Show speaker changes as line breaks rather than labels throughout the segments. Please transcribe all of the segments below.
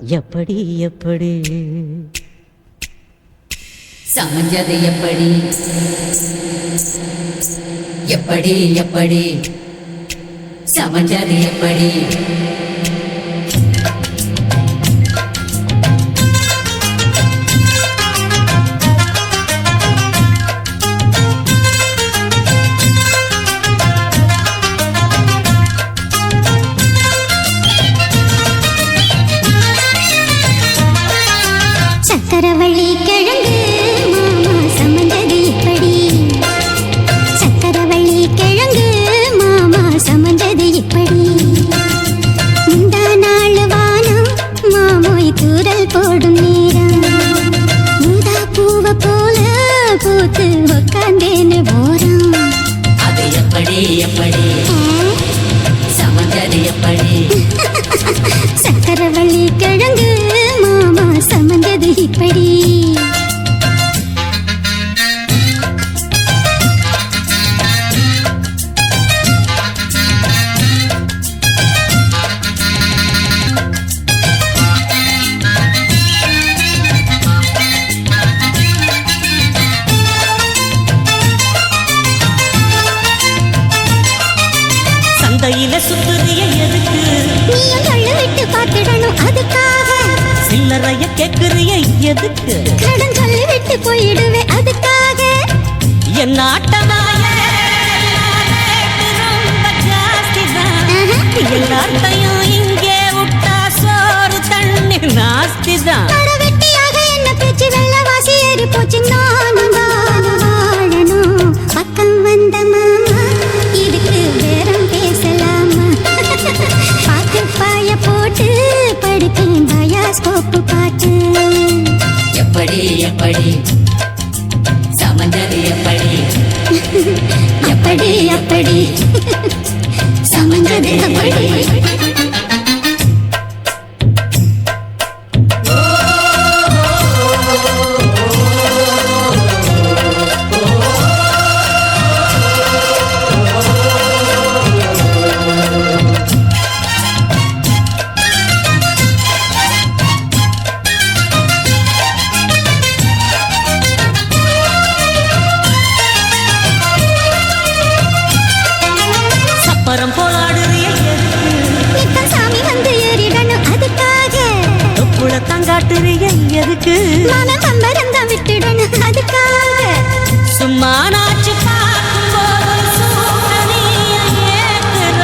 எப்படி எப்படி
சமஞ்சது எப்படி எப்படி எப்படி சமஞ்சது எப்படி
சக்கரவள்ளி கிழங்கு மாமா சமந்தது இப்படி சக்கரவள்ளி கிழங்கு மாமா சமந்தது இப்படி இந்த நாள் வானம் மாமோய் தூரல் போடும் நேரம் ஊதா பூவை போல பூத்து உக்காந்தேன்னு போறான்
அது எப்படி எப்படி சமந்தது எப்படி
சக்கரவள்ளி கிழங்கு மாமா சமந்தது இப்படி
சந்தையில சுத்துறிய எதுக்கு
நீயும் கண்ணு விட்டு பார்த்துடணும் அதுக்காக
சில்லறைய கேக்குறிய எதுக்கு
கடன் சொல்லி விட்டு போயிடுவே அதுக்காக
என் ஆட்டமாய ரொம்ப ஜாஸ்திதான் எல்லாத்தையும் இங்கே விட்டா சோறு தண்ணி நாஸ்திதான்
வெட்டியாக என்ன பேச்சு வெள்ளவாசி ஏறி போச்சு நானும் வாழணும் பக்கம் வந்த மாமா இதுக்கு வேறம் பேசலாமா பாட்டு பாய போட்டு படுப்பேன் பயாஸ்கோப்பு பாட்டு
எப்படி எப்படி சமந்தது எப்படி
எப்படி எப்படி சமந்தது எப்படி
சப்பரம் போலாடுறிய எதுக்கு
சாமி வந்து ஏறிடணும் அதுக்காக
தொப்புள தங்காட்டுறிய எதுக்கு
மனம் பம்பரம் தான் விட்டுடணும் அதுக்காக
சும்மா நாச்சு பார்க்கும்போது சூடனிய ஏத்துற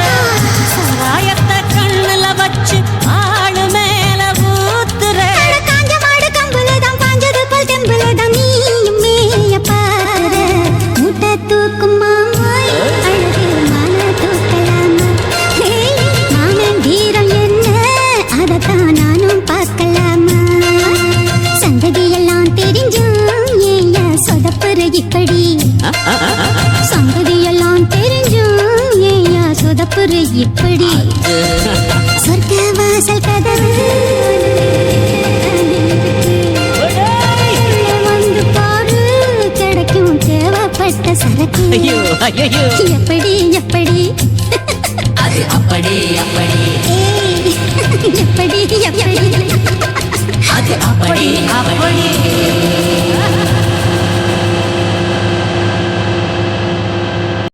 சகாயத்தை கண்ணுல வச்சு ஆளு மேல ஊத்துற
காஞ்ச மாடு கம்புலதான் பாஞ்சது போல் தெம்புலதான் நீயும் மேய பாரு முட்டை தூக்கும் மாமாய் அழகு மான தூக்கலாமா மாமன் வீரம் என்ன அதத்தான் நானும் பார்க்கலாமா சந்ததியெல்லாம் தெரிஞ்சும் ஏயா சொதப்புற இப்படி சந்ததியெல்லாம் தெரிஞ்சும் ஏயா சொதப்புற இப்படி சொர்க்க வாசல் கதவு வந்து பாரு கிடைக்கும் தேவைப்பட்ட சரக்கு
ஐயோ ஐயோ
எப்படி எப்படி
அது அப்படி அப்படி
ஏய், எப்படி எப்படி
அது அப்படி அப்படி